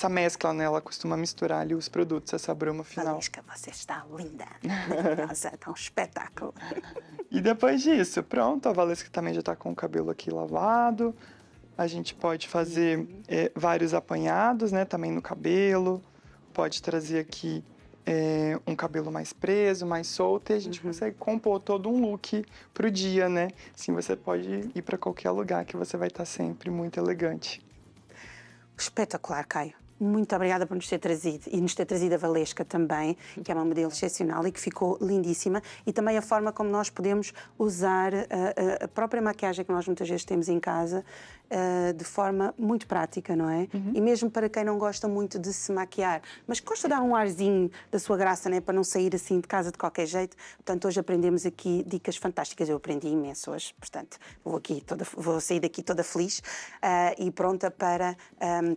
mescla, né? Ela costuma misturar ali os produtos, essa bruma final. Valesca, você está linda, maravilhosa, tá um espetáculo. E depois disso, pronto, a Valesca também já tá com o cabelo aqui lavado. A gente pode fazer vários apanhados, né? Também no cabelo. Pode trazer aqui um cabelo mais preso, mais solto, e a gente consegue compor todo um look pro dia, né? Assim, você pode ir para qualquer lugar que você vai estar sempre muito elegante. Espetacular, Caio. Muito obrigada por nos ter trazido e nos ter trazido a Valesca também, que é uma modelo excepcional e que ficou lindíssima, e também a forma como nós podemos usar a própria maquiagem que nós muitas vezes temos em casa de forma muito prática, não é? E mesmo para quem não gosta muito de se maquiar, mas gosta de dar um arzinho da sua graça, né? Para não sair assim de casa de qualquer jeito. Portanto, hoje aprendemos aqui dicas fantásticas. Eu aprendi imenso hoje, portanto, vou sair daqui toda feliz e pronta para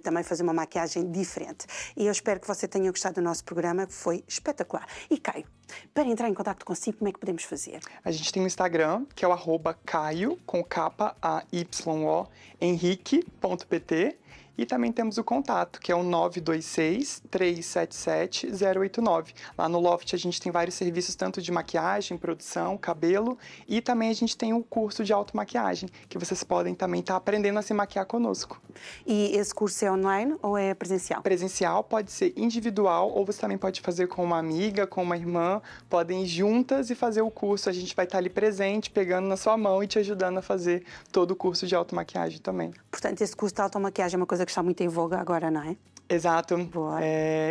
também fazer uma maquiagem diferente. E eu espero que você tenha gostado do nosso programa, que foi espetacular. E Caio, para entrar em contato consigo, como é que podemos fazer? A gente tem um Instagram, que é o @caio, com K-A-Y-O, henrique.pt. E também temos o contato, que é o 926-377-089. Lá no Loft a gente tem vários serviços, tanto de maquiagem, produção, cabelo, e também a gente tem um curso de automaquiagem, que vocês podem também estar aprendendo a se maquiar conosco. E esse curso é online ou é presencial? Presencial, pode ser individual, ou você também pode fazer com uma amiga, com uma irmã, podem ir juntas e fazer o curso. A gente vai estar ali presente, pegando na sua mão e te ajudando a fazer todo o curso de automaquiagem também. Portanto, esse curso de automaquiagem é uma coisa que está muito em voga agora, não é? Exato. Boa.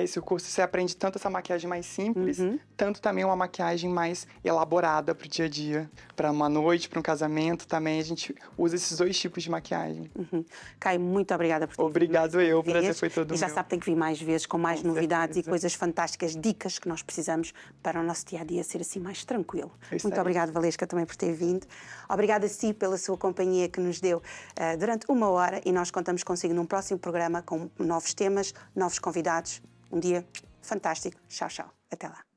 Esse curso você aprende tanto essa maquiagem mais simples, tanto também uma maquiagem mais elaborada para o dia a dia. Para uma noite, para um casamento também, a gente usa esses dois tipos de maquiagem. Caio, muito obrigada por ter Obrigado vindo eu, o prazer foi todo meu. E já meu. sabe, tem que vir mais vezes com mais novidades certeza. e coisas fantásticas, dicas que nós precisamos para o nosso dia-a-dia ser assim mais tranquilo. Isso Muito aí. obrigada, Valesca, também por ter vindo. Obrigada a si pela sua companhia que nos deu durante 1 hora e nós contamos consigo num próximo programa com novos temas, novos convidados. Um dia fantástico. Tchau, tchau. Até lá.